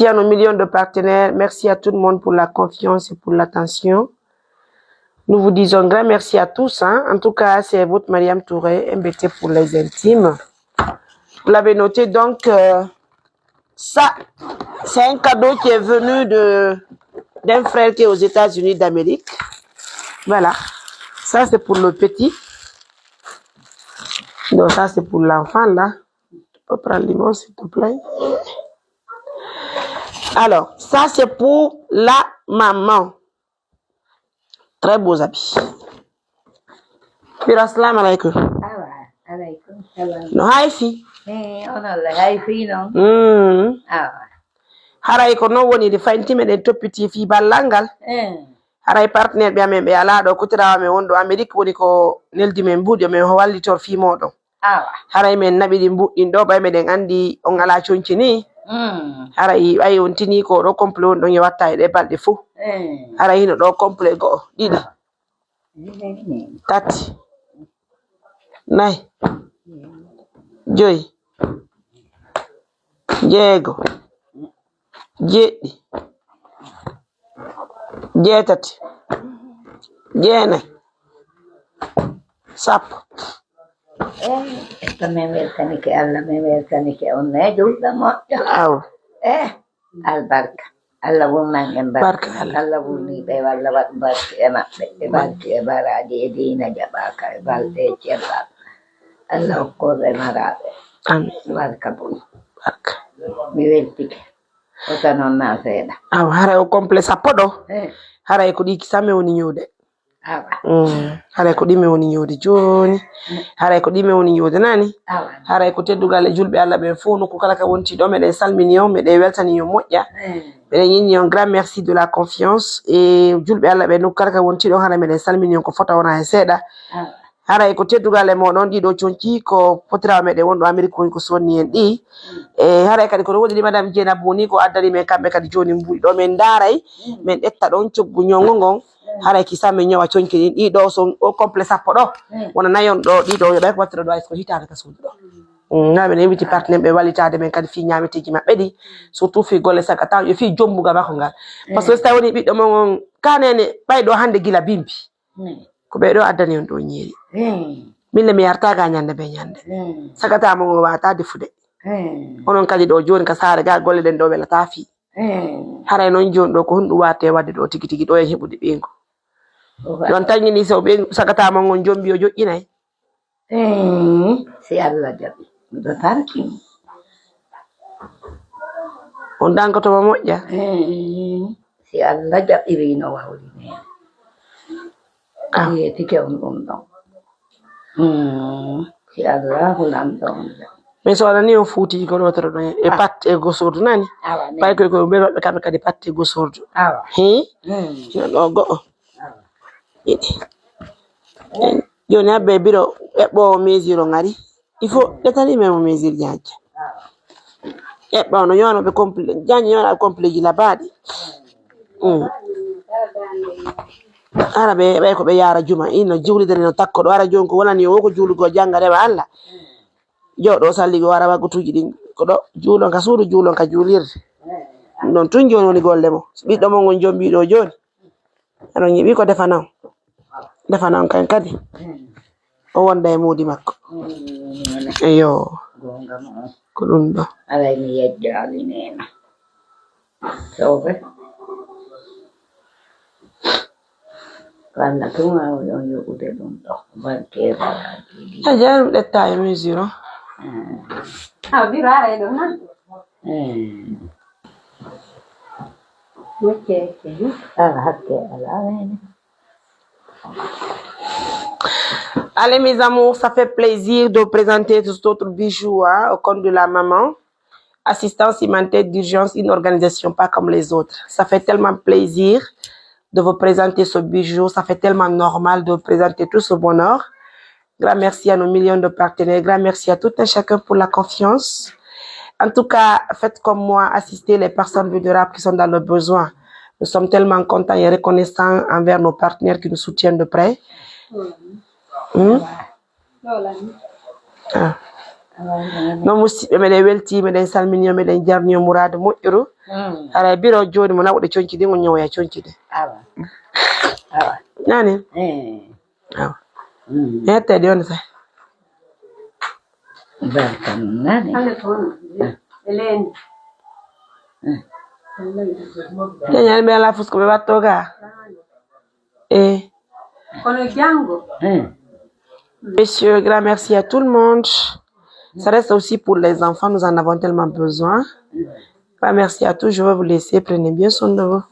Merci à nos millions de partenaires. Merci à tout le monde pour la confiance et pour l'attention. Nous vous disons grand merci à tous. Hein. En tout cas, c'est votre Mariam Touré, MBT pour les intimes. Vous l'avez noté, donc, ça, c'est un cadeau qui est venu d'un frère qui est aux États-Unis d'Amérique. Voilà. Ça, c'est pour le petit. Donc, ça, c'est pour l'enfant, là. Tu peux prendre limon, s'il te plaît. Alors, ça, c'est pour la maman. Très beaux habits. Assalamu alaikum. Alaikum salam. No haifi. On a la haifi, non? Haray ko non woni de faynti meɗen toppiti fi ballangal. Haray partenaire ɓe amen ɓe ala ɗo kutirawa men wonɗo Amérique woni ko neldi men mbuɗi men wallitor fi moɗon. Haray men naɓi ɗi mbuɗɗin ɗo ɓay meɗen andi on ala conci ni. Haray ɓay on tini ko ɗo complet on ɗon e watta e ɗe balɗe fou. Haray hino ɗo complet go'o ɗiɗi tati nayi joyi jeego jeɗɗi jeetati jeenayi sappo. Men weltanike Allah, men weltanike on ne julɗo moƴƴo. Albarka. Allah wonnan en barka. Allah wonni ɓe walla waɗ barke e maɓɓe. E barke e baraji e diina jaɓaka e balɗe e cellal. Allah hokkoɓe maraɓe. Amin. Barka boni. Barka. Mi weltike. Ota noon na seeɗa. Haray o complet sappo ɗo. Haray ko ɗi kisamme woni ñuude. Haray ko ɗime woni ñuude joni. Haray ko ɗime woni ñuude nani. Haray ko teddugal e julɓe Allah ɓen fuu nokku kala ka wonti ɗo meɗen salmini on meɗen weltani on moƴƴa. Meɗen yinni on grand merci de la confiance et julɓe Allah ɓen nokku kala ka wonti ɗo haray meɗen salmini on ko fota wona e seeɗa. Haray ko teddugal e moɗon ɗiɗo conci ko potirawa meɗen wonɗo Amérique woni ko sonni en ɗi. E haray kadi kono woɗi madame Dieynaba woni ko addani men kamɓe kadi joni mbuɗi ɗo men daaray men ƴetta ɗon coggu ñongo ngon. Haray kisamme ñowa conki ɗin ɗiɗo son o complet sappo ɗo wona nayon ɗo ɗiɗo yoɓay ko wattira ɗo hayso ko hitade ka suudu ɗo. Na ɓe inviti partenaire ɓe wallitade men kadi fi ñameteji maɓɓe ɗi surtout fi golle sagata ƴe fi jombuga makko ngal par ce que so tawi woni ɓiɗɗo mon kanene ɓayɗo hande gila bimbi ko ɓeɗo addani on ɗo ñeeri mille mi yartaga ñande be ñande sagata mo ngo wata defude onon kadi ɗo joni ka saare ga golle ɗen ɗo welata fi haray noon joni ɗo ko honɗum wate wadde ɗo tigi tigi ɗo en heɓude ɓeygu ɗon tañini so ɓe sagata mo ngon jombi o joƴƴinayi si Allah jaɓi miɗo tarki on dankotoma moƴƴa si Allah jaɓiri no wawli men yetike on ɗum ɗon si Allah hulan ɗon mais so waɗani on fuuti ko ɗotoro ɗon e pat e gosordu nani ɓay koy koye ɓe maɓɓe kamɓe kadi pat e gosordu hino ɗo go'o ɗiɗi joni habbe biro eɓɓowo mesure o ngari il faut ɗetanimemo mesure ñaƴƴa eɓɓa no yowanoɓe complet jañi yowanaɓe complet ji labaɗi ara ɓe ɓay ko ɓe yara juma ino jiwlidere no takko ɗo ara joni ko wonani yo woko juulugo jangga rewa Allah jooɗo salligo wara waggutuji ɗin ko ɗo juulon ka suudu juulon ka juulirde ɗum ɗon tun joni woni golle mo ɓiɗɗo mo ngon jombiɗo joni aɗon yiiɓi ko defana on kan kadi o wonda e muudi makko eyo ko ɗum ɗo alay mi yejjali nena soɓe walla tun wawɗi on yoɓude ɗum ɗo barke baraji a jarum ɗetta e mesure o birare ɗum na ala hakke ala wene. Allez mes amours, ça fait plaisir de présenter cet autre bijou au compte de la maman. Assistance humanitaire d'urgence, une organisation pas comme les autres. Ça fait tellement plaisir de vous présenter ce bijou. Ça fait tellement normal de vous présenter tout ce bonheur. Grand merci à nos millions de partenaires. Grand merci à tout un chacun pour la confiance. En tout cas, faites comme moi, assistez les personnes vulnérables qui sont dans le besoin. Nous sommes tellement contents et reconnaissants envers nos partenaires qui nous soutiennent de près. no musidɓe meɗen welti meɗen salmini meɗen jarni murade moƴƴuru ara biro joni mo nawɗe conci ɗi on ñowoya conci ɗi nani awa hettede on say keñani ɓe ala fusko ɓe watto ga Monsieur, grand merci à tout le monde. Ça reste aussi pour les enfants, nous en avons tellement besoin. Grand merci à tous, je vais vous laisser, prenez bien soin de vous.